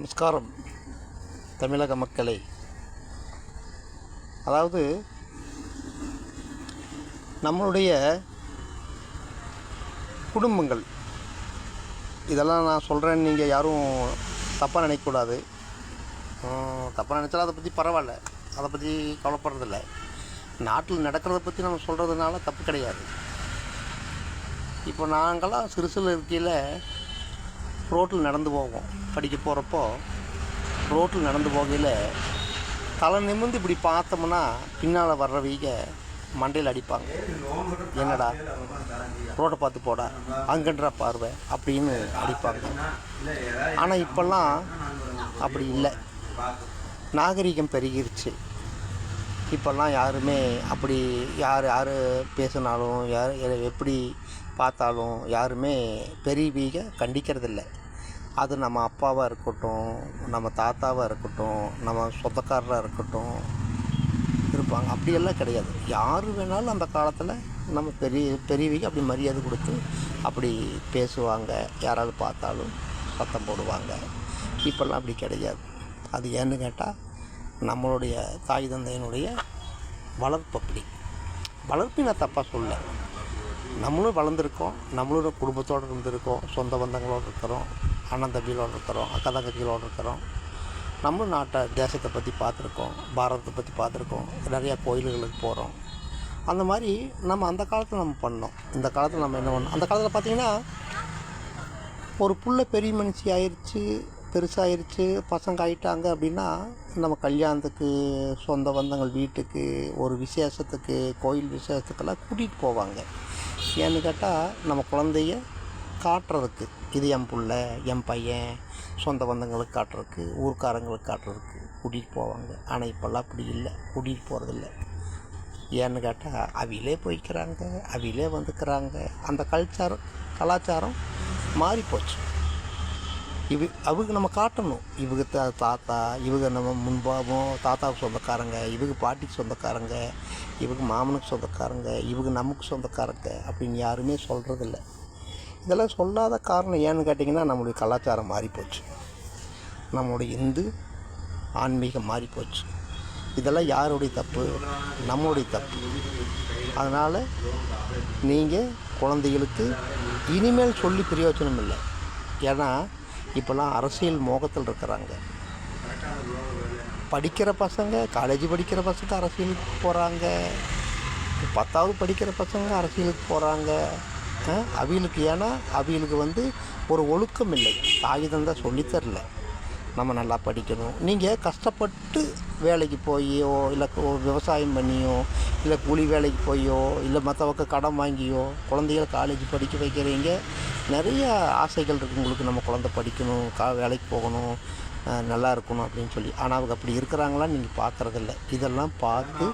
நமஸ்காரம் தமிழக மக்களே. அதாவது நம்மளுடைய குடும்பங்கள் இதெல்லாம் நான் சொல்கிறேன்னு நீங்கள் யாரும் தப்பாக நினைக்கக்கூடாது. தப்பாக நினச்சாலும் அதை பற்றி பரவாயில்ல, அதை பற்றி கவலைப்படுறதில்ல. நாட்டில் நடக்கிறத பற்றி நம்ம சொல்கிறதுனால தப்பு கிடையாது. இப்போ நாங்களாம் சிறுசில் இருக்கையில் ரோட்டில் நடந்து போவோம். படிக்க போகிறப்போ ரோட்டில் நடந்து போகையில் தலை நிமிர்ந்து இப்படி பார்த்தோம்னா பின்னால் வர்றவங்க மண்டையில் அடிப்பாங்க. என்னடா ரோட்டை பார்த்து போடா, அங்கன்றா பார்வை அப்படின்னு அடிப்பாங்க. ஆனால் இப்போல்லாம் அப்படி இல்லை, நாகரிகம் பெருகிருச்சு. இப்போல்லாம் யாருமே அப்படி யார் பேசினாலும் யார் எப்படி பார்த்தாலும் யாருமே பெரியவங்க கண்டிக்கிறதில்ல. அது நம்ம அப்பாவாக இருக்கட்டும், நம்ம தாத்தாவாக இருக்கட்டும், நம்ம சொந்தக்காரராக இருக்கட்டும் இருப்பாங்க. அப்படியெல்லாம் கிடையாது. யார் வேணாலும் அந்த காலத்தில் நம்ம பெரியவங்க அப்படி மரியாதை கொடுத்து அப்படி பேசுவாங்க. யாராவது பார்த்தாலும் சத்தம் போடுவாங்க. இப்போல்லாம் அப்படி கிடையாது. அது ஏன்னு கேட்டால் நம்மளுடைய தாய் தந்தையினுடைய வளர்ப்பு அப்படி. வளர்ப்பு நான் தப்பாக சொல்ல, நம்மளும் வளர்ந்துருக்கோம், நம்மளும் குடும்பத்தோடு இருந்திருக்கோம், சொந்த பந்தங்களோடு இருக்கிறோம், அண்ணன் தம்பிகளோடு இருக்கிறோம், அக்கா தங்கச்சிகளோடு இருக்கிறோம். நம்மளும் தேசத்தை பற்றி பார்த்துருக்கோம், பாரதத்தை பற்றி பார்த்துருக்கோம், நிறையா கோயில்களுக்கு போகிறோம். அந்த மாதிரி நம்ம அந்த காலத்தில் நம்ம பண்ணோம். இந்த காலத்தில் நம்ம என்ன பண்ணோம், அந்த காலத்தில் பார்த்திங்கன்னா ஒரு புள்ள பெரிய மனுஷி ஆயிடுச்சு, பெருசாகிருச்சு, பசங்க ஆகிட்டாங்க அப்படின்னா நம்ம கல்யாணத்துக்கு, சொந்த பந்தங்கள் வீட்டுக்கு, ஒரு விசேஷத்துக்கு, கோயில் விசேஷத்துக்கெல்லாம் கூட்டிகிட்டு போவாங்க. ஏன்னு கேட்டால் நம்ம குழந்தைய காட்டுறதுக்கு, இது என் புள்ள, என் பையன், சொந்த பந்தங்களுக்கு காட்டுறதுக்கு, ஊர்க்காரங்களுக்கு காட்டுறதுக்கு கூட்டிகிட்டு போவாங்க. ஆனால் இப்போல்லாம் அப்படி இல்லை, கூட்டிகிட்டு போகிறதில்ல. ஏன்னு கேட்டால் அவிலே போய்க்கிறாங்க, அவிலே வந்துக்கிறாங்க. அந்த கலாச்சாரம் மாறிப்போச்சு. அவங்க நம்ம காட்டணும். இவங்க தாத்தா, இவங்க நம்ம முன்பாவும் தாத்தாவுக்கு சொந்தக்காரங்க, இவங்க பாட்டிக்கு சொந்தக்காரங்க, இவங்க மாமனுக்கு சொந்தக்காரங்க, இவங்க நமக்கு சொந்தக்காரங்க அப்படின்னு யாருமே சொல்கிறதில்ல. இதெல்லாம் சொல்லாத காரணம் ஏன்னு கேட்டிங்கன்னா நம்மளுடைய கலாச்சாரம் மாறிப்போச்சு, நம்மளுடைய இந்து ஆன்மீகம் மாறிப்போச்சு. இதெல்லாம் யாருடைய தப்பு? நம்மளுடைய தப்பு. அதனால் நீங்கள் குழந்தைகளுக்கு இனிமேல் சொல்லி பிரயோஜனம் இல்லை. ஏன்னா இப்போல்லாம் அரசியல் மோகத்தில் இருக்கிறாங்க. படிக்கிற பசங்க, காலேஜ் படிக்கிற பசங்க அரசியலுக்கு போகிறாங்க, 10வது படிக்கிற பசங்க அரசியலுக்கு போகிறாங்க. அவிகளுக்கு ஏன்னா அவிகளுக்கு ஒரு ஒழுக்கம் இல்லை. தாய் தந்தை சொல்லித்தரல நம்ம நல்லா படிக்கணும். நீங்கள் கஷ்டப்பட்டு வேலைக்கு போயோ, இல்லை விவசாயம் பண்ணியோ, இல்லை கூலி வேலைக்கு போயோ, இல்லை மற்றவங்க கடன் வாங்கியோ குழந்தைகளை காலேஜ் படிக்க வைக்கிறீங்க. நிறைய ஆசைகள் இருக்குது உங்களுக்கு, நம்ம குழந்தை படிக்கணும், வேலைக்கு போகணும், நல்லா இருக்கணும் அப்படின்னு சொல்லி. ஆனால் அவங்க அப்படி இருக்கிறாங்களான்னு நீங்கள் பார்க்குறதில்ல. இதெல்லாம் பார்த்து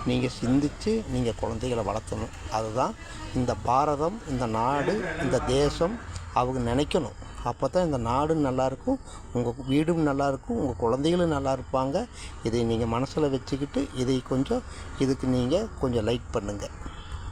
நீங்கள் சிந்தித்து நீங்கள் குழந்தைகளை வளர்த்தணும். அதுதான் இந்த பாரதம், இந்த நாடு, இந்த தேசம் அவங்க நினைக்கணும். அப்போ தான் இந்த நாடும் நல்லாயிருக்கும், உங்கள் வீடும் நல்லாயிருக்கும், உங்கள் குழந்தைகளும் நல்லா இருப்பாங்க. இதை நீங்கள் மனசில் வச்சுக்கிட்டு இதுக்கு நீங்கள் கொஞ்சம் லைக் பண்ணுங்கள்.